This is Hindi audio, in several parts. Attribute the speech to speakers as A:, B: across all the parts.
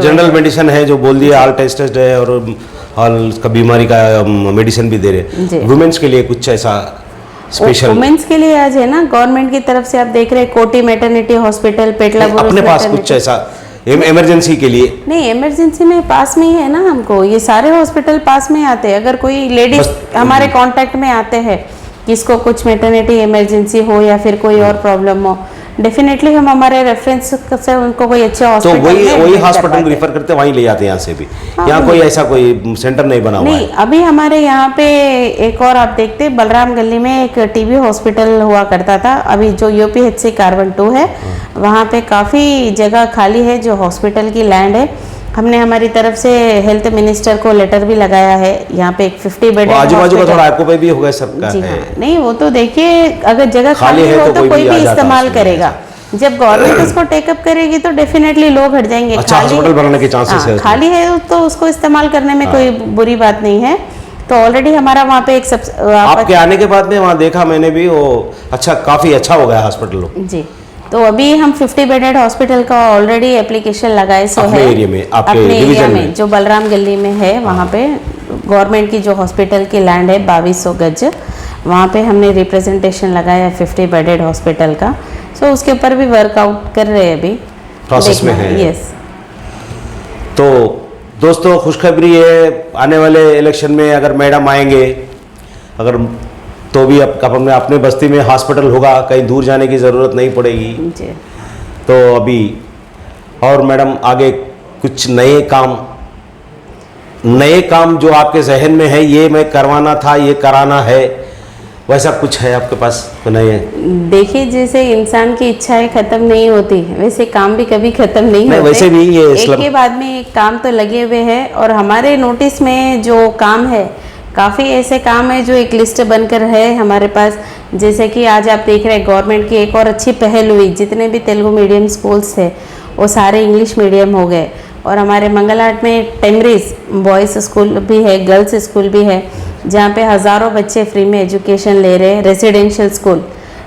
A: जनरल मेडिसिन है जो बोल दिया, ऑल टेस्ट है और उसका बीमारी का मेडिसिन भी दे रहे। वुमेन्स के लिए कुछ ऐसा स्पेशल?
B: वुमेन्स के लिए आज है ना, गवर्नमेंट की तरफ से आप देख रहे हैं कोटी मैटरनिटी हॉस्पिटल, पेटला
A: अपने पास कुछ ऐसा इमरजेंसी के लिए?
B: नहीं, इमरजेंसी में पास में ही है ना, हमको ये सारे हॉस्पिटल पास में आते हैं। अगर कोई लेडीज हमारे कांटेक्ट में आते हैं, किसको कुछ मैटरनिटी इमरजेंसी हो या फिर कोई और प्रॉब्लम हो, डेफिनेटली हम हमारे रेफरेंस से उनको कोई अच्छे हॉस्पिटल
A: तो वही हॉस्पिटल रिफर करते, वहीं ले जाते हैं यहाँ से भी? यहाँ कोई ऐसा कोई सेंटर नहीं बना हुआ
B: नहीं
A: है?
B: अभी हमारे यहाँ पे एक और आप देखते, बलराम गली में एक टीबी हॉस्पिटल हुआ करता था, अभी जो UPHC कार्बन 2 है, वहाँ पे काफ़ी जगह खाली है जो हॉस्पिटल की लैंड है। हमने हमारी तरफ से हेल्थ मिनिस्टर को लेटर भी लगाया है, यहाँ पे एक 50 बेड
A: आजू बाजू का थोड़ा आपको भी होगा सबका
B: जी
A: है।
B: हाँ, नहीं वो तो देखिए, अगर जगह खाली हो तो कोई भी इस्तेमाल करेगा। जब गवर्नमेंट उसको टेकअप करेगी तो डेफिनेटली लोग हट जाएंगे।
A: अच्छा हॉस्पिटल बनाने के चांसेस है?
B: खाली है तो उसको इस्तेमाल करने में कोई बुरी बात नहीं है। तो ऑलरेडी हमारा वहाँ पे एक
A: आपके आने के बाद में वहाँ देखा मैंने भी, वो अच्छा काफी अच्छा हो गया हॉस्पिटल
B: जी। तो अभी हम 50 बेडेड हॉस्पिटल का ऑलरेडी एप्लीकेशन लगाए सो
A: अपने
B: है
A: एरिया में,
B: अपने एरिया में जो बलराम गली में है, वहाँ पे गवर्नमेंट की जो हॉस्पिटल की लैंड है 2200 गज, वहाँ पे हमने रिप्रेजेंटेशन लगाया है 50 बेडेड हॉस्पिटल का। सो उसके ऊपर भी वर्कआउट कर रहे हैं, अभी
A: प्रोसेस में है।
B: यस।
A: तो दोस्तों खुशखबरी है, आने वाले इलेक्शन में अगर मैडम आएंगे, अगर तो भी अपने बस्ती में हॉस्पिटल होगा, कहीं दूर जाने की ज़रूरत नहीं पड़ेगी
B: जी।
A: तो अभी और मैडम आगे कुछ नए काम जो आपके जहन में है, ये मैं करवाना था, ये कराना है, वैसा कुछ है आपके पास तो नहीं है?
B: देखिए, जैसे इंसान की इच्छाएं खत्म नहीं होती, वैसे काम भी कभी खत्म नहीं होते।
A: वैसे भी ये
B: एक के बाद में एक काम तो लगे हुए हैं, और हमारे नोटिस में जो काम है, काफ़ी ऐसे काम है जो एक लिस्ट बनकर है हमारे पास। जैसे कि आज आप देख रहे हैं गवर्नमेंट की एक और अच्छी पहल हुई, जितने भी तेलुगु मीडियम स्कूल्स थे वो सारे इंग्लिश मीडियम हो गए, और हमारे मंगलहाट में टेमरीज बॉयज़ स्कूल भी है, गर्ल्स स्कूल भी है, जहाँ पे हज़ारों बच्चे फ्री में एजुकेशन ले रहे हैं। रेजिडेंशियल स्कूल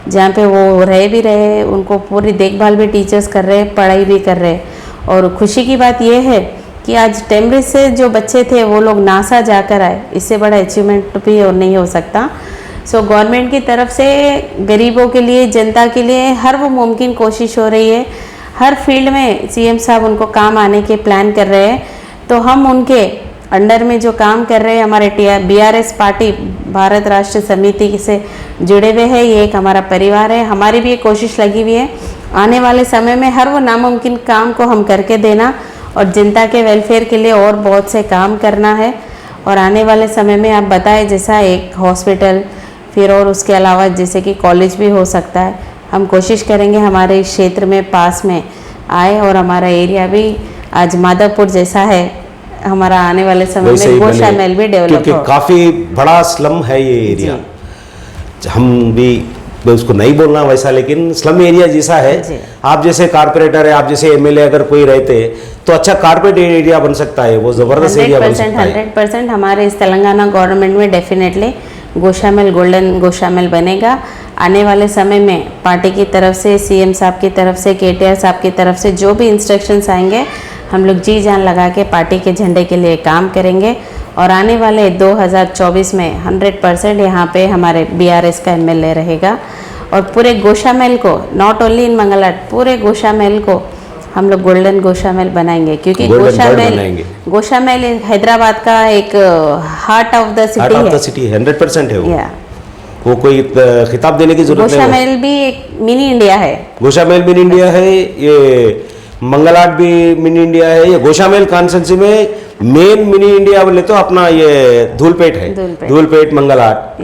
B: जहाँ पे वो रह भी रहे, उनको पूरी देखभाल भी टीचर्स कर रहे हैं, पढ़ाई भी कर रहे हैं। और खुशी की बात यह है कि आज टेमरिज से जो बच्चे थे वो लोग नासा जाकर आए, इससे बड़ा अचीवमेंट भी और नहीं हो सकता। सो गवर्नमेंट की तरफ से गरीबों के लिए, जनता के लिए हर वो मुमकिन कोशिश हो रही है। हर फील्ड में CM साहब उनको काम आने के प्लान कर रहे हैं, तो हम उनके अंडर में जो काम कर रहे हैं, हमारे BRS पार्टी भारत राष्ट्र समिति से जुड़े हुए हैं, ये एक हमारा परिवार है। हमारी भी एक कोशिश लगी हुई है आने वाले समय में हर वो नामुमकिन काम को हम करके देना, और जनता के वेलफेयर के लिए और बहुत से काम करना है। और आने वाले समय में आप बताएं, जैसा एक हॉस्पिटल, फिर और उसके अलावा जैसे कि कॉलेज भी हो सकता है, हम कोशिश करेंगे हमारे इस क्षेत्र में पास में आए, और हमारा एरिया भी आज माधवपुर जैसा है, हमारा आने वाले समय में गोशा महल भी डेवलप हो।
A: काफ़ी बड़ा स्लम है ये एरिया, हम भी उसको नहीं बोलना वैसा, लेकिन स्लम एरिया जैसा है। आप जैसे कारपोरेटर है, आप जैसे MLA अगर कोई रहते तो अच्छा कारपोरेट एरिया बन सकता है, वो जबरदस्त एरिया बन सकता है।
B: 100% हमारे इस तेलंगाना गवर्नमेंट में डेफिनेटली गोशामेल, गोल्डन गोशामेल बनेगा। आने वाले समय में पार्टी की तरफ से, CM साहब की तरफ से, KTR साहब की तरफ से जो भी इंस्ट्रक्शंस आएंगे, हम लोग जी जान लगा के पार्टी के झंडे के लिए काम करेंगे। और आने वाले 2024 में 100% यहाँ पे हमारे BRS का MLA रहेगा, और पूरे गोशामेल को, नॉट ओनली इन मंगलहाट, पूरे गोशामेल को हम लोग गोल्डन गोशामेल बनाएंगे, क्योंकि गोशामेल हैदराबाद का एक हार्ट ऑफ द सिटी है।
A: 100% है वो कोई खिताब देने की जरूरत नहीं।
B: गोशामेल भी एक मिनी इंडिया है।
A: गोशामेल मिनी इंडिया है, ये मंगलहाट भी मिनी इंडिया है। ये गोशामेल कॉन्स्टिट्यूंसी में मेन मिनी इंडिया बोले तो अपना ये धूलपेट है, धूलपेट मंगलहाट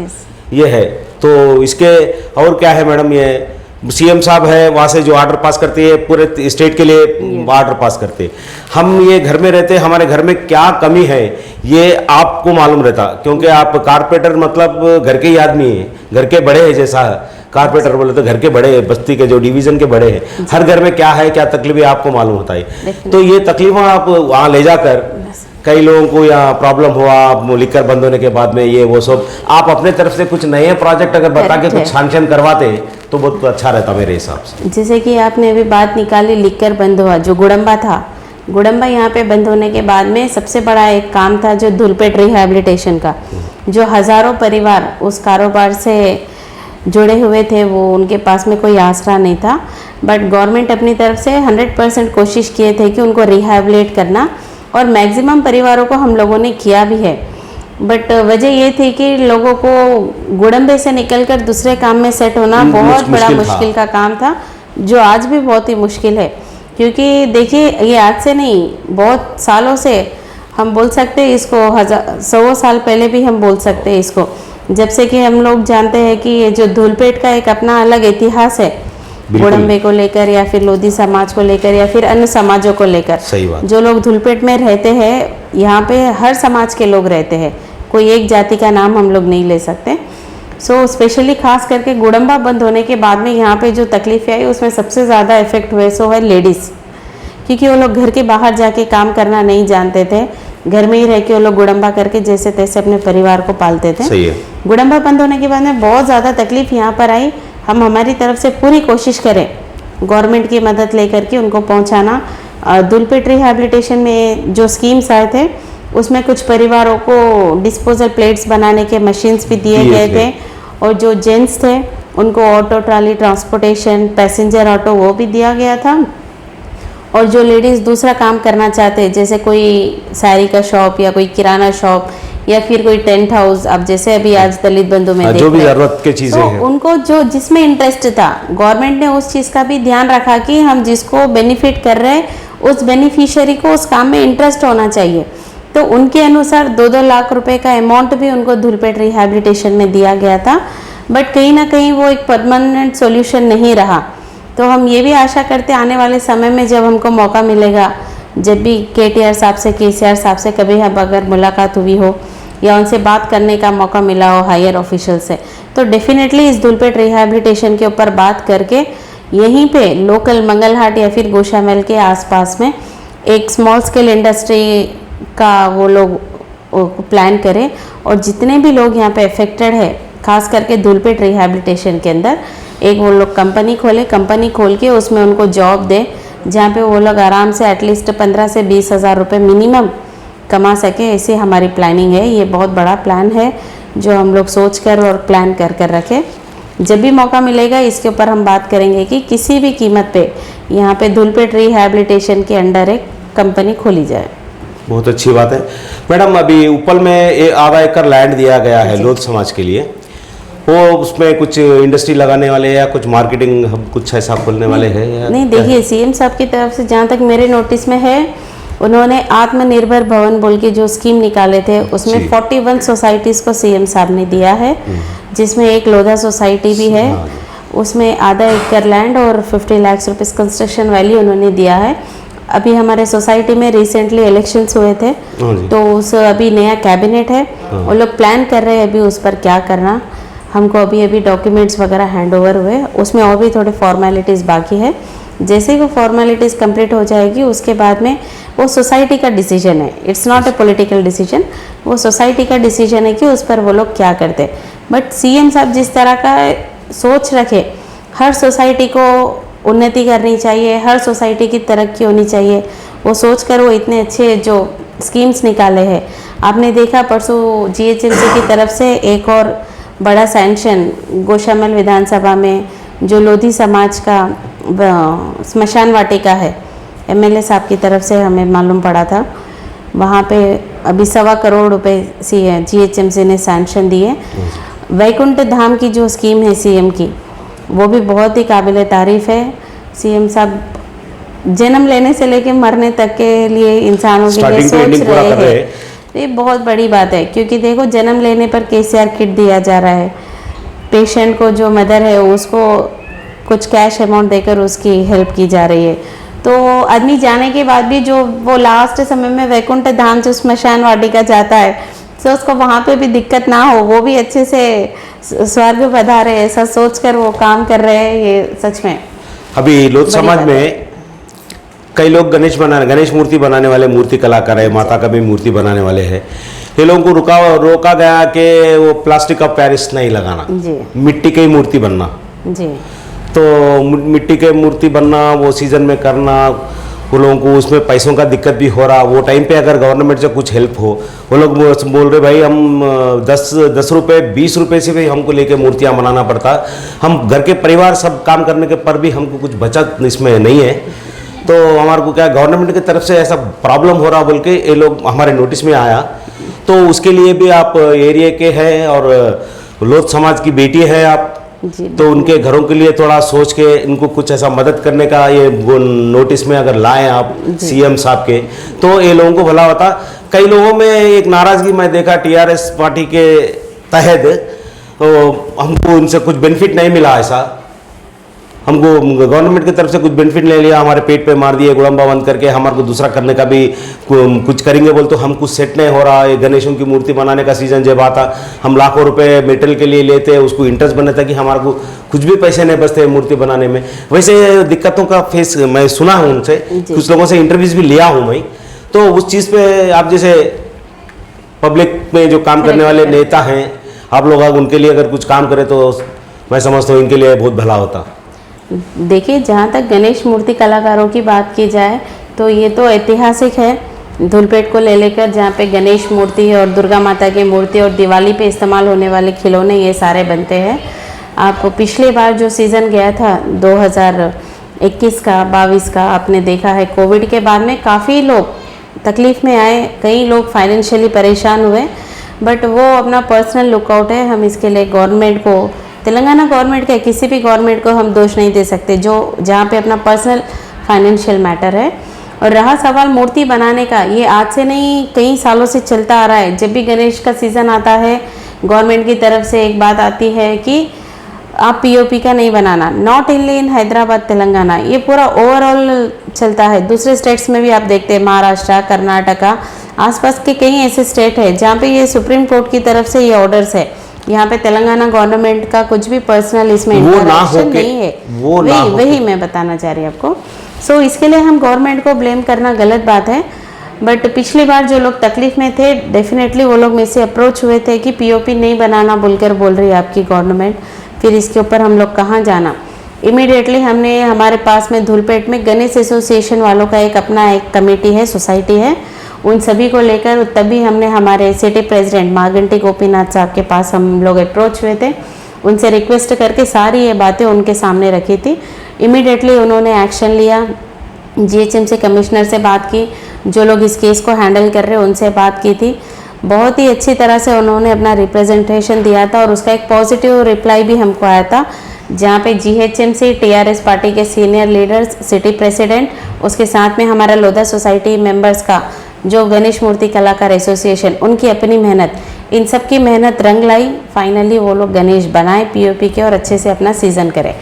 A: ये है। तो इसके और क्या है मैडम, ये CM साहब है, वहाँ से जो ऑर्डर पास करते हैं पूरे स्टेट के लिए ऑर्डर पास करते हैं। हम ये घर में रहते हैं, हमारे घर में क्या कमी है ये आपको मालूम रहता, क्योंकि आप कारपोरेटर मतलब घर के ही आदमी हैं, घर के बड़े हैं। जैसा कारपोरेटर बोले तो घर के बड़े हैं, बस्ती के जो डिवीजन के बड़े हैं, हर घर में क्या है, क्या तकलीफें आपको मालूम होता है। तो ये तकलीफें आप वहाँ ले जाकर, कई लोगों को यहाँ प्रॉब्लम हुआ लिकर बंद होने के बाद में, ये वो सब आप अपने तरफ से कुछ नए प्रोजेक्ट अगर बता के कुछ सैंक्शन करवाते तो बहुत अच्छा रहता मेरे हिसाब से।
B: जैसे कि आपने अभी बात निकाली, लिकर बंद हुआ, जो गुड़म्बा था गुडम्बा यहाँ पे बंद होने के बाद में सबसे बड़ा एक काम था जो धूलपेट रिहैबिलिटेशन का, जो हज़ारों परिवार उस कारोबार से जुड़े हुए थे, वो उनके पास में कोई आसरा नहीं था। बट गवर्नमेंट अपनी तरफ से 100% कोशिश किए थे कि उनको रिहैबिलिट करना, और मैक्सिमम परिवारों को हम लोगों ने किया भी है। बट वजह ये थी कि लोगों को गुडम्बे से निकलकर दूसरे काम में सेट होना बहुत बड़ा मुश्किल का काम था, जो आज भी बहुत ही मुश्किल है। क्योंकि देखिए, ये आज से नहीं, बहुत सालों से हम बोल सकते हैं इसको, 100 साल पहले भी हम बोल सकते हैं इसको, जब से कि हम लोग जानते हैं कि ये जो धूलपेट का एक अपना अलग इतिहास है गुडम्बे को लेकर, या फिर लोधी समाज को लेकर, या फिर अन्य समाजों को लेकर।
A: सही बात।
B: जो लोग धूलपेट में रहते हैं, यहाँ पे हर समाज के लोग रहते हैं, कोई एक जाति का नाम हम लोग नहीं ले सकते। सो स्पेशली खास करके गुडम्बा बंद होने के बाद में यहाँ पे जो तकलीफें आई, उसमें सबसे ज़्यादा इफेक्ट हुए सो है लेडीज़, क्योंकि वो लोग घर के बाहर जाके काम करना नहीं जानते थे, घर में ही रह के वो लोग गुडम्बा करके जैसे तैसे अपने परिवार को पालते थे।
A: सही है।
B: गुडम्बा बंद होने के बाद में बहुत ज़्यादा तकलीफ यहाँ पर आई। हम हमारी तरफ से पूरी कोशिश करें गवर्नमेंट की मदद लेकर के उनको पहुँचाना। धूलपेट रिहैबिलिटेशन में जो स्कीम्स आए थे, उसमें कुछ परिवारों को डिस्पोजल प्लेट्स बनाने के मशीन्स भी दिए गए थे, और जो जेंट्स थे उनको auto trolley transportation, passenger auto, वो भी दिया गया था। और जो लेडीज़ दूसरा काम करना चाहते हैं, जैसे कोई साड़ी का शॉप या कोई किराना शॉप या फिर कोई टेंट हाउस, अब जैसे अभी आज दलित बंधु में
A: जो भी जरूरत की चीजें हैं,
B: उनको जो जिसमें इंटरेस्ट था, गवर्नमेंट ने उस चीज़ का भी ध्यान रखा कि हम जिसको बेनिफिट कर रहे हैं उस बेनिफिशियरी को उस काम में इंटरेस्ट होना चाहिए। तो उनके अनुसार 2-2 लाख रुपए का अमाउंट भी उनको धूलपेट रिहैबिलिटेशन में दिया गया था। बट कहीं ना कहीं वो एक परमानेंट सॉल्यूशन नहीं रहा। तो हम ये भी आशा करते आने वाले समय में जब हमको मौका मिलेगा, जब भी KTR साहब से, KCR साहब से कभी अब अगर मुलाकात हुई हो या उनसे बात करने का मौका मिला हो हायर ऑफिशियल से, तो डेफिनेटली इस धूलपेट रिहैबिलिटेशन के ऊपर बात करके यहीं पे लोकल मंगलहाट या फिर गोशामहल के आसपास में एक स्मॉल स्केल इंडस्ट्री का वो लोग प्लान करें, और जितने भी लोग यहाँ पे अफेक्टेड है, खास करके धूलपेट रिहैबिलिटेशन के अंदर एक वो लोग कंपनी खोल के उसमें उनको जॉब दे, जहाँ पे वो लोग आराम से एटलीस्ट 15 से 20 हज़ार रुपये मिनिमम कमा सके। ऐसी हमारी प्लानिंग है। ये बहुत बड़ा प्लान है जो हम लोग सोच कर और प्लान कर रखे। जब भी मौका मिलेगा इसके ऊपर हम बात करेंगे कि किसी भी कीमत पे यहाँ पे धूलपेट रिहैबिलिटेशन के अंडर एक कंपनी खोली जाए।
A: बहुत अच्छी बात है मैडम। अभी उपल में आधा एकड़ लैंड दिया गया है लोध समाज के लिए, वो उसमें कुछ इंडस्ट्री लगाने वाले या कुछ मार्केटिंग हब कुछ ऐसा खोलने वाले हैं? नहीं,
B: देखिए CM साहब की तरफ से जहाँ तक मेरे नोटिस में है, उन्होंने आत्मनिर्भर भवन बोल के जो स्कीम निकाले थे, उसमें 41 सोसाइटीज़ को CM साहब ने दिया है, जिसमें एक लोधा सोसाइटी भी है। उसमें आधा एकड़ लैंड और 50 लाख रुपीस कंस्ट्रक्शन वैल्यू उन्होंने दिया है। अभी हमारे सोसाइटी में रिसेंटली इलेक्शंस हुए थे, तो उस अभी नया कैबिनेट है, वो लोग प्लान कर रहे हैं अभी उस पर क्या करना। हमको अभी डॉक्यूमेंट्स वगैरह हैंड ओवर हुए, उसमें और भी थोड़े फॉर्मेलिटीज़ बाकी है। जैसे ही वो फॉर्मेलिटीज़ कंप्लीट हो जाएगी, उसके बाद में वो सोसाइटी का डिसीजन है, it's not a political decision, वो सोसाइटी का डिसीजन है कि उस पर वो लोग क्या करते। बट CM साहब जिस तरह का सोच रखे, हर सोसाइटी को उन्नति करनी चाहिए, हर सोसाइटी की तरक्की होनी चाहिए, वो सोच कर वो इतने अच्छे जो स्कीम्स निकाले हैं। आपने देखा परसों GHMC की तरफ से एक और बड़ा सैंक्शन गोशामहल विधानसभा में जो लोधी समाज का स्मशान वाटिका है, MLA साहब की तरफ से हमें मालूम पड़ा था, वहाँ पे अभी 1.25 करोड़ रुपए GHMC ने सैंक्शन दिए। वैकुंठ धाम की जो स्कीम है CM की, वो भी बहुत ही काबिल तारीफ़ है। CM साहब जन्म लेने से लेके मरने तक के लिए इंसानों के लिए सोच रहे हैं। ये बहुत बड़ी बात है, क्योंकि देखो जन्म लेने पर KCR किट दिया जा रहा है, पेशेंट को जो मदर है उसको कुछ कैश अमाउंट देकर उसकी हेल्प की जा रही है। तो आदमी जाने के बाद भी जो वो लास्ट समय में वैकुंठ धाम जो स्मशान वाटिका जाता है, तो उसको वहाँ पे भी दिक्कत ना हो, वो भी अच्छे से स्वर्ग पधारे, ऐसा सोचकर वो काम कर रहे हैं। ये सच में
A: अभी लोध समाज में कई लोग गणेश मूर्ति बनाने वाले मूर्ति कलाकार है, माता का भी मूर्ति बनाने वाले हैं। ये लोगों को रोका गया कि वो प्लास्टिक का पैरिस नहीं लगाना, मिट्टी की मूर्ति बनना।
B: जी।
A: तो मिट्टी के मूर्ति बनना, वो सीजन में करना, वो लोगों को उसमें पैसों का दिक्कत भी हो रहा, वो टाइम पे अगर गवर्नमेंट से कुछ हेल्प हो, वो लोग बोल रहे भाई हम 10 रुपये 20 रुपये से भी हमको लेके मूर्तियाँ बनाना पड़ता, हम घर के परिवार सब काम करने के पर भी हमको कुछ बचत इसमें नहीं है। तो हमारे को क्या गवर्नमेंट की तरफ से ऐसा प्रॉब्लम हो रहा बोल के ये लोग हमारे नोटिस में आया, तो उसके लिए भी आप एरिया के हैं और लोध समाज की बेटी है आप, तो उनके घरों के लिए थोड़ा सोच के इनको कुछ ऐसा मदद करने का ये वो नोटिस में अगर लाएं आप सीएम साहब के, तो ये लोगों को भला होता। कई लोगों में एक नाराजगी मैं देखा टीआरएस पार्टी के तहत, तो हमको उनसे कुछ बेनिफिट नहीं मिला, ऐसा हमको गवर्नमेंट की तरफ से कुछ बेनिफिट ले लिया, हमारे पेट पे मार दिए गुड़म्बा बंद करके, हमारे को दूसरा करने का भी कुछ करेंगे बोल, तो हम कुछ सेट नहीं हो रहा है। गणेशों की मूर्ति बनाने का सीजन जब आता, हम लाखों रुपए मेटल के लिए लेते, उसको इंटरेस्ट बने था कि हमारे को कुछ भी पैसे नहीं बचते मूर्ति बनाने में। वैसे दिक्कतों का फेस मैं सुना हूँ उनसे, कुछ लोगों से इंटरव्यूज भी लिया हूँ मैं, तो उस चीज़ पे आप जैसे पब्लिक में जो काम करने वाले नेता हैं, आप लोग उनके लिए अगर कुछ काम करें तो मैं समझता हूँ इनके लिए बहुत भला होता।
B: देखिए, जहाँ तक गणेश मूर्ति कलाकारों की बात की जाए तो ये तो ऐतिहासिक है। धूलपेट को ले लेकर जहाँ पे गणेश मूर्ति और दुर्गा माता की मूर्ति और दिवाली पे इस्तेमाल होने वाले खिलौने ये सारे बनते हैं। आप पिछले बार जो सीज़न गया था 2021 का 22 का, आपने देखा है कोविड के बाद में काफ़ी लोग तकलीफ़ में आए, कई लोग फाइनेंशियली परेशान हुए, बट वो अपना पर्सनल लुकआउट है। हम इसके लिए गवर्नमेंट को, तेलंगाना गवर्नमेंट के किसी भी गवर्नमेंट को हम दोष नहीं दे सकते, जो जहाँ पे अपना पर्सनल फाइनेंशियल मैटर है। और रहा सवाल मूर्ति बनाने का, ये आज से नहीं कई सालों से चलता आ रहा है। जब भी गणेश का सीज़न आता है, गवर्नमेंट की तरफ से एक बात आती है कि आप पीओपी का नहीं बनाना, not only in Hyderabad Telangana, ये पूरा ओवरऑल चलता है। दूसरे स्टेट्स में भी आप देखते हैं, महाराष्ट्र, कर्नाटका, आसपास के कई ऐसे स्टेट है जहाँ पे ये सुप्रीम कोर्ट की तरफ से ये ऑर्डर्स है। यहाँ पे तेलंगाना गवर्नमेंट का कुछ भी पर्सनल इसमें इंटरेक्शन नहीं है, वही मैं बताना चाह रही हूँ आपको। सो इसके लिए हम गवर्नमेंट को ब्लेम करना गलत बात है। बट पिछली बार जो लोग तकलीफ में थे, डेफिनेटली वो लोग में से अप्रोच हुए थे कि पीओपी नहीं बनाना बोलकर बोल रही है आपकी गवर्नमेंट, फिर इसके ऊपर हम लोग कहाँ जाना। इमीडिएटली हमने, हमारे पास में धूलपेट में गणेश एसोसिएशन वालों का एक अपना एक कमेटी है, सोसाइटी है, उन सभी को लेकर तभी हमने हमारे सिटी प्रेसिडेंट मागंटी गोपीनाथ साहब के पास हम लोग अप्रोच हुए थे, उनसे रिक्वेस्ट करके सारी ये बातें उनके सामने रखी थी। इमीडिएटली उन्होंने एक्शन लिया, जीएचएमसी कमिश्नर से बात की, जो लोग इस केस को हैंडल कर रहे हैं उनसे बात की थी। बहुत ही अच्छी तरह से उन्होंने अपना रिप्रेजेंटेशन दिया था और उसका एक पॉजिटिव रिप्लाई भी हमको आया था, जहाँ पे जीएचएमसी टीआरएस पार्टी के सीनियर लीडर्स, सिटी प्रेसिडेंट, उसके साथ में हमारा लोधा सोसाइटी मेंबर्स का जो गणेश मूर्ति कलाकार एसोसिएशन, उनकी अपनी मेहनत, इन सब की मेहनत रंग लाई। फाइनली वो लोग गणेश बनाए पीओपी के और अच्छे से अपना सीज़न करें।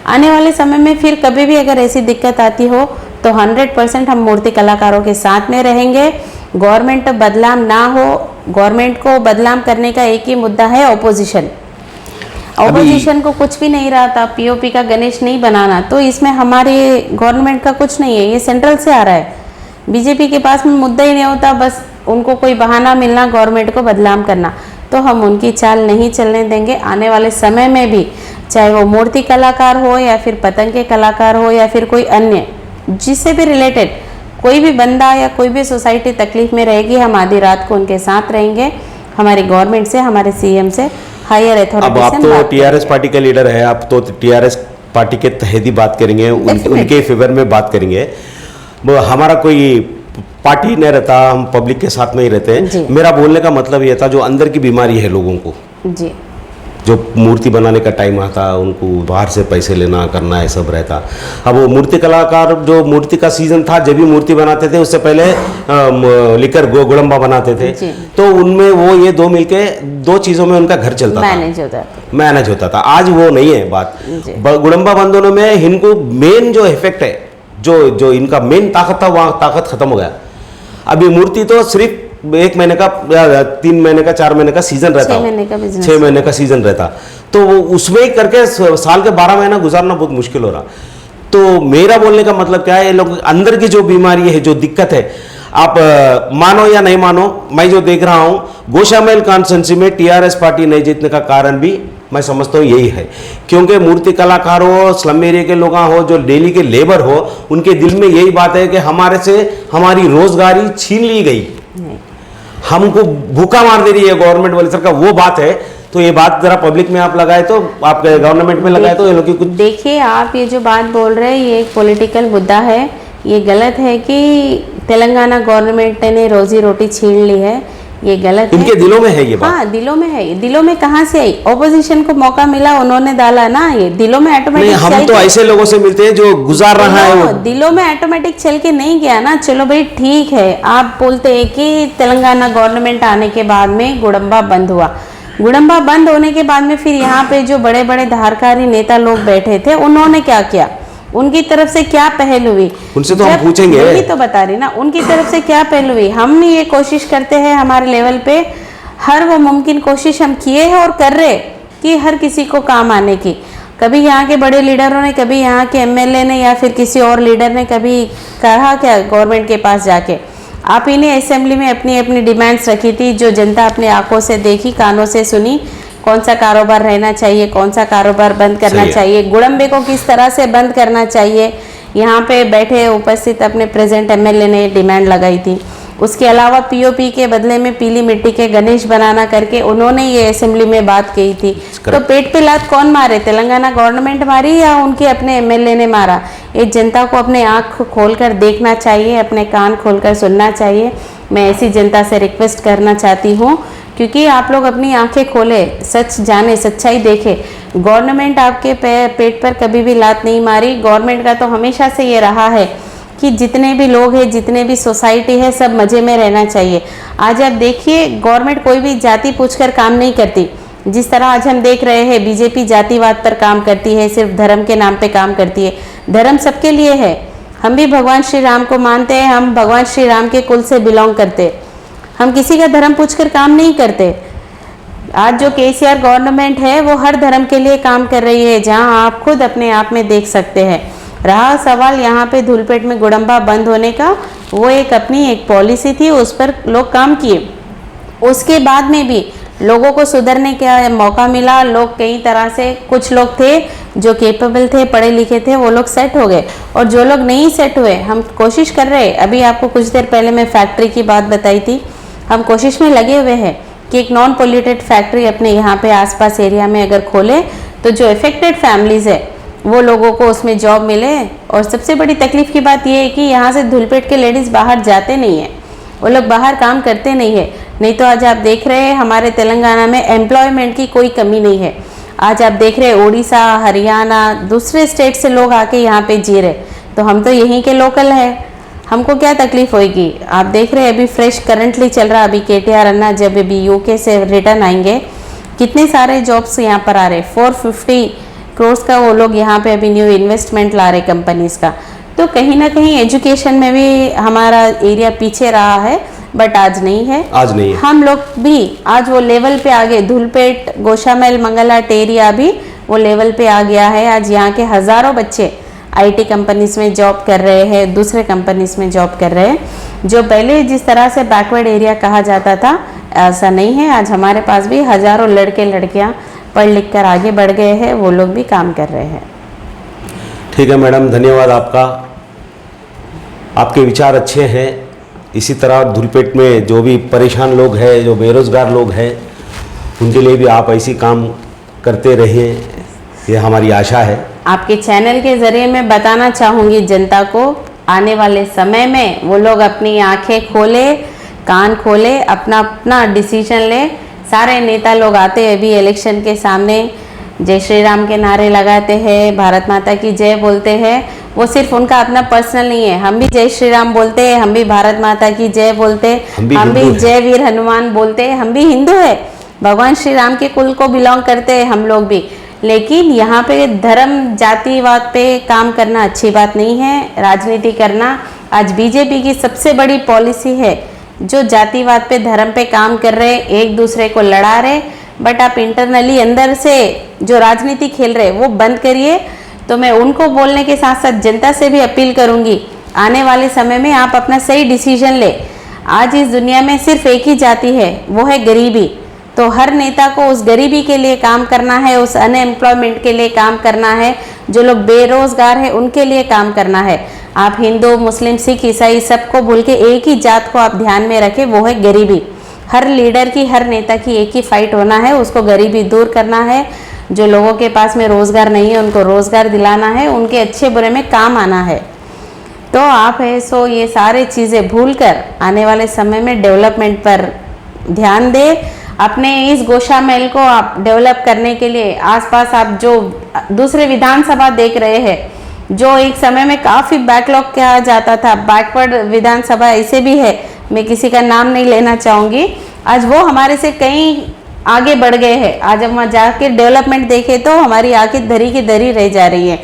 B: आने वाले समय में फिर कभी भी अगर ऐसी दिक्कत आती हो तो 100% हम मूर्ति कलाकारों के साथ में रहेंगे। गवर्नमेंट बदलाव ना हो, गवर्नमेंट को बदलाव करने का एक ही मुद्दा है, ऑपोजिशन। ऑपोजिशन को कुछ भी नहीं रहा था, पीओपी का गणेश नहीं बनाना, तो इसमें हमारे गवर्नमेंट का कुछ नहीं है, ये सेंट्रल से आ रहा है। बीजेपी के पास में मुद्दा ही नहीं होता, बस उनको कोई बहाना मिलना गवर्नमेंट को बदनाम करना, तो हम उनकी चाल नहीं चलने देंगे। आने वाले समय में भी चाहे वो मूर्ति कलाकार हो या फिर पतंग के कलाकार हो या फिर कोई अन्य जिससे भी रिलेटेड कोई भी बंदा या कोई भी सोसाइटी तकलीफ में रहेगी, हम आधी रात को उनके साथ रहेंगे, हमारी गवर्नमेंट से, हमारे सीएम से, हायर अथॉरिटी से।
A: अब आप तो टीआरएस पार्टी के लीडर है, आप तो टीआरएस पार्टी के तहत ही बात करेंगे, उनके फेवर में बात करेंगे। हमारा कोई पार्टी नहीं रहता, हम पब्लिक के साथ में ही रहते हैं। मेरा बोलने का मतलब ये था, जो अंदर की बीमारी है लोगों को,
B: जी,
A: जो मूर्ति बनाने का टाइम आता, उनको बाहर से पैसे लेना करना है सब रहता। अब वो मूर्ति कलाकार, जो मूर्ति का सीजन था, जब भी मूर्ति बनाते थे उससे पहले लिकर गुड़म्बा बनाते थे, तो उनमें वो ये दो मिलके दो चीज़ों में उनका घर चलता था, मैनेज होता था। आज वो नहीं है बात। गुड़म्बा बंद होने में इनको मेन जो इफेक्ट है, जो इनका मेन ताकत था, वहाँ ताकत खत्म हो गया। अभी मूर्ति तो सिर्फ 1 महीने का, 3 महीने का, 4 महीने का सीजन रहता, 6 महीने का सीजन रहता, तो वो उसमें ही करके साल के 12 महीना गुजारना बहुत मुश्किल हो रहा। तो मेरा बोलने का मतलब क्या है, ये लोग अंदर की जो बीमारी है, जो दिक्कत है, आप मानो या नहीं मानो, मैं जो देख रहा हूँ, गोशामेल कॉन्स्टिट्यूंसी में टीआरएस पार्टी नहीं जीतने का कारण भी मैं समझता हूँ यही है, क्योंकि मूर्ति कलाकार हो, स्लम एरिया के लोग हो, जो डेली के लेबर हो, उनके दिल में यही बात है कि हमारे से हमारी रोजगारी छीन ली गई, हमको भूखा मार दे रही है गवर्नमेंट वाली सरकार, वो बात है। तो ये बात जरा पब्लिक में आप लगाए तो, आप गवर्नमेंट में लगाए तो ये लोग की कुछ।
B: देखिए, आप ये जो बात बोल रहे हैं ये एक पॉलिटिकल मुद्दा है। ये गलत है कि तेलंगाना गवर्नमेंट ने रोजी रोटी छीन ली है, ये गलत है।
A: इनके दिलों में है ये बात।
B: हाँ, दिलों में है। दिलों में कहाँ से आई? ऑपोजिशन को मौका मिला, उन्होंने डाला ना, ये दिलों में ऑटोमेटिक।
A: हम तो ऐसे लोगों से मिलते हैं जो गुजार रहा है वो।
B: दिलों में ऑटोमेटिक चल के नहीं गया ना। चलो भाई ठीक है, आप बोलते हैं कि तेलंगाना गवर्नमेंट आने के बाद में गुडम्बा बंद हुआ। गुडम्बा बंद होने के बाद में फिर यहाँ पे जो बड़े बड़े धारकारी नेता लोग बैठे थे, उन्होंने क्या किया? उनकी तरफ से क्या पहल हुई?
A: उनसे तो हम पूछेंगे।
B: वही तो बता रही ना, उनकी तरफ से क्या पहल हुई। हम ये कोशिश करते हैं हमारे लेवल पे, हर वो मुमकिन कोशिश हम किए हैं और कर रहे कि हर किसी को काम आने की। कभी यहाँ के बड़े लीडरों ने, कभी यहाँ के एमएलए ने या फिर किसी और लीडर ने कभी कहा क्या गवर्नमेंट के पास जाके? आप ही ने असेंबली में अपनी अपनी डिमांड्स रखी थी, जो जनता अपनी आंखों से देखी, कानों से सुनी। कौन सा कारोबार रहना चाहिए, कौन सा कारोबार बंद करना चाहिए, गुडम्बे को किस तरह से बंद करना चाहिए, यहाँ पे बैठे उपस्थित अपने प्रेजेंट एमएलए ने डिमांड लगाई थी। उसके अलावा पीओपी के बदले में पीली मिट्टी के गणेश बनाना करके उन्होंने ये असेंबली में बात कही थी। तो पेट पे लात कौन मारे? तेलंगाना गवर्नमेंट मारी या उनके अपने एमएलए ने मारा? ये जनता को अपने आँख खोलकर देखना चाहिए, अपने कान खोलकर सुनना चाहिए। मैं ऐसी जनता से रिक्वेस्ट करना चाहती हूँ, क्योंकि आप लोग अपनी आंखें खोले, सच जाने, सच्चाई देखे। गवर्नमेंट आपके पेट पर कभी भी लात नहीं मारी। गवर्नमेंट का तो हमेशा से ये रहा है कि जितने भी लोग हैं, जितने भी सोसाइटी है, सब मज़े में रहना चाहिए। आज आप देखिए, गवर्नमेंट कोई भी जाति पूछकर काम नहीं करती। जिस तरह आज हम देख रहे हैं, बीजेपी जातिवाद पर काम करती है, सिर्फ धर्म के नाम पे काम करती है। धर्म सबके लिए है। हम भी भगवान श्री राम को मानते हैं, हम भगवान श्री राम के कुल से बिलोंग करते। हम किसी का धर्म पूछकर काम नहीं करते। आज जो केसीआर गवर्नमेंट है वो हर धर्म के लिए काम कर रही है, जहां आप खुद अपने आप में देख सकते हैं। रहा सवाल यहाँ पे धूलपेट में गुडम्बा बंद होने का, वो एक अपनी एक पॉलिसी थी, उस पर लोग काम किए। उसके बाद में भी लोगों को सुधरने का मौका मिला। लोग कई तरह से, कुछ लोग थे जो कैपेबल थे, पढ़े लिखे थे, वो लोग सेट हो गए, और जो लोग नहीं सेट हुए, हम कोशिश कर रहे हैं। अभी आपको कुछ देर पहले मैं फैक्ट्री की बात बताई थी। हम कोशिश में लगे हुए हैं कि एक नॉन पोल्यूटेड फैक्ट्री अपने यहाँ पे आसपास एरिया में अगर खोले तो जो इफेक्टेड फैमिलीज़ है वो लोगों को उसमें जॉब मिले। और सबसे बड़ी तकलीफ़ की बात ये है कि यहाँ से धूलपेट के लेडीज़ बाहर जाते नहीं हैं, वो लोग बाहर काम करते नहीं है। नहीं तो आज आप देख रहे हैं हमारे तेलंगाना में एम्प्लॉयमेंट की कोई कमी नहीं है। आज आप देख रहे हैं उड़ीसा, हरियाणा, दूसरे स्टेट से लोग आके यहाँ पे जी रहे। तो हम तो यहीं के लोकल है, हमको क्या तकलीफ होगी? आप देख रहे हैं अभी फ्रेश करंटली चल रहा, अभी केटीआर अन्ना जब अभी यूके से रिटर्न आएंगे, कितने सारे जॉब्स यहाँ पर आ रहे। 450 करोड़ का वो लोग यहाँ पे अभी न्यू इन्वेस्टमेंट ला रहे कंपनीज का। तो कहीं ना कहीं एजुकेशन में भी हमारा एरिया पीछे रहा है, बट आज नहीं है।
A: आज नहीं है। हम
B: लोग भी आज वो लेवल पे आ गए। धूलपेट, गोशामेल, मंगलाट एरिया भी वो लेवल पे आ गया है। आज यहाँ के हज़ारों बच्चे आईटी कंपनीज में जॉब कर रहे हैं, दूसरे कंपनीज में जॉब कर रहे हैं। जो पहले जिस तरह से बैकवर्ड एरिया कहा जाता था, ऐसा नहीं है। आज हमारे पास भी हज़ारों लड़के लड़कियाँ पढ़ लिख कर आगे बढ़ गए हैं, वो लोग भी काम कर रहे हैं।
A: ठीक है मैडम, धन्यवाद आपका। आपके विचार अच्छे हैं। इसी तरह धूलपेट में जो भी परेशान लोग हैं, जो बेरोज़गार लोग हैं, उनके लिए भी आप ऐसी काम करते रहिए, ये हमारी आशा है।
B: आपके चैनल के ज़रिए मैं बताना चाहूँगी जनता को, आने वाले समय में वो लोग अपनी आंखें खोले, कान खोले, अपना अपना डिसीजन ले। सारे नेता लोग आते हैं अभी इलेक्शन के सामने, जय श्री राम के नारे लगाते हैं, भारत माता की जय बोलते हैं। वो सिर्फ उनका अपना पर्सनल नहीं है। हम भी जय श्री राम बोलते हैं, हम भी भारत माता की जय बोलते हैं, हम भी जय वीर हनुमान बोलते हैं। हम भी हिंदू है, भगवान श्री राम के कुल को बिलोंग करते हैं हम लोग भी। लेकिन यहाँ पे धर्म जातिवाद पे काम करना अच्छी बात नहीं है, राजनीति करना। आज बीजेपी की सबसे बड़ी पॉलिसी है जो जातिवाद पे, धर्म पे काम कर रहे, एक दूसरे को लड़ा रहे। बट आप इंटरनली अंदर से जो राजनीति खेल रहे वो बंद करिए। तो मैं उनको बोलने के साथ साथ जनता से भी अपील करूँगी, आने वाले समय में आप अपना सही डिसीजन ले। आज इस दुनिया में सिर्फ एक ही जाति है, वो है गरीबी। तो तो हर नेता को उस गरीबी के लिए काम करना है, उस अनएम्प्लॉयमेंट के लिए काम करना है, जो लोग बेरोजगार है उनके लिए काम करना है। आप हिंदू, मुस्लिम, सिख, ईसाई सबको भूल के एक ही जात को आप ध्यान में रखें, वो है गरीबी। हर लीडर की, हर नेता की एक ही फाइट होना है, उसको गरीबी दूर करना है। जो लोगों के पास में रोजगार नहीं है उनको रोजगार दिलाना है, उनके अच्छे बुरे में काम आना है। तो आप है सो ये सारे चीज़ें भूलकर आने वाले समय में डेवलपमेंट पर ध्यान दें। अपने इस गोशा महल को आप डेवलप करने के लिए आसपास आप जो दूसरे विधानसभा देख रहे हैं, जो एक समय में काफ़ी बैकलॉग कहा जाता था, बैकवर्ड विधानसभा ऐसे भी है, मैं किसी का नाम नहीं लेना चाहूँगी, आज वो हमारे से कहीं आगे बढ़ गए हैं। आज हम वहाँ जाके डेवलपमेंट देखें तो हमारी आंखें धरी की धरी रह जा रही है।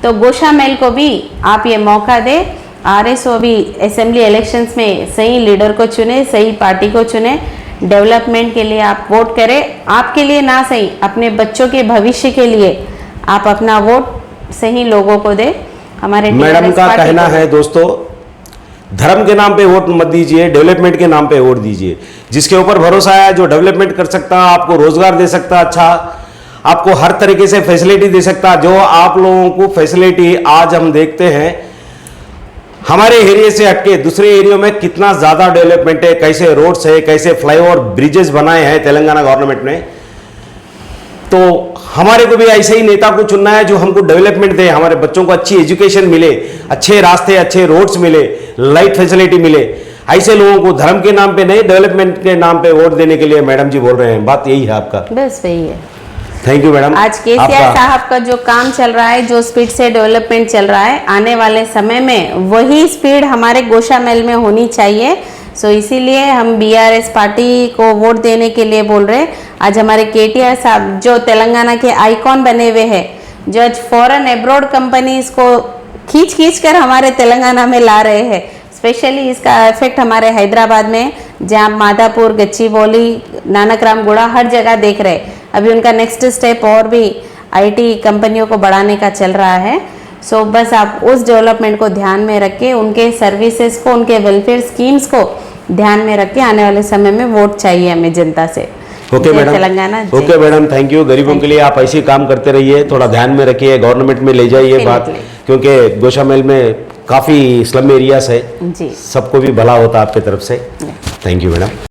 B: तो गोशा महल को भी आप ये मौका दें। RSO अभी असेंबली इलेक्शंस में सही लीडर को चुने, सही पार्टी को चुने, डेवलपमेंट के लिए आप वोट करें। आपके लिए ना सही, अपने बच्चों के भविष्य के लिए आप अपना वोट सही लोगों को दें। हमारे
A: मैडम का कहना है दोस्तों, धर्म के नाम पे वोट मत दीजिए, डेवलपमेंट के नाम पे वोट दीजिए। जिसके ऊपर भरोसा है, जो डेवलपमेंट कर सकता, आपको रोजगार दे सकता, अच्छा आपको हर तरीके से फैसिलिटी दे सकता, जो आप लोगों को फैसिलिटी आज हम देखते हैं हमारे एरिया से हटके दूसरे एरिया में कितना ज्यादा डेवलपमेंट है, कैसे रोड्स है, कैसे फ्लाईओवर ब्रिजेस बनाए हैं तेलंगाना गवर्नमेंट ने। तो हमारे को भी ऐसे ही नेता को चुनना है जो हमको डेवलपमेंट दे, हमारे बच्चों को अच्छी एजुकेशन मिले, अच्छे रास्ते, अच्छे रोड्स मिले, लाइट फैसिलिटी मिले। ऐसे लोगों को धर्म के नाम पे नहीं, डेवलपमेंट के नाम पे वोट देने के लिए मैडम जी बोल रहे हैं। बात यही है आपका।
B: बस वही है।
A: Thank you madam.
B: आज केसीआर साहब का जो काम चल रहा है, जो स्पीड से डेवलपमेंट चल रहा है, आने वाले समय में वही स्पीड हमारे गोशा महल में होनी चाहिए। सो इसीलिए हम BRS पार्टी को वोट देने के लिए बोल रहे हैं। आज हमारे KTR साहब जो तेलंगाना के आइकॉन बने हुए हैं, जो आज फॉरेन एब्रॉड कंपनीज को खींच खींच कर हमारे तेलंगाना में ला रहे हैं। स्पेशली इसका इफेक्ट हमारे हैदराबाद में, जहाँ माधापुर, गच्चीबौली, नानकरामगुड़ा हर जगह देख रहे हैं। अभी उनका नेक्स्ट स्टेप और भी IT कंपनियों को बढ़ाने का चल रहा है। सो बस आप उस डेवलपमेंट को ध्यान में रख के, उनके सर्विसेज को, उनके वेलफेयर स्कीम्स को ध्यान में रख के आने वाले समय में वोट चाहिए हमें जनता से।
A: Okay madam,
B: Telangana.
A: Okay madam, thank you. गरीबों के लिए आप ऐसे काम करते रहिए, थोड़ा ध्यान में रखिए, गवर्नमेंट में ले जाइए बात, क्योंकि गोशा महल में काफ़ी स्लम एरियाज है, सबको भी भला होता आपकी तरफ से। Thank you madam.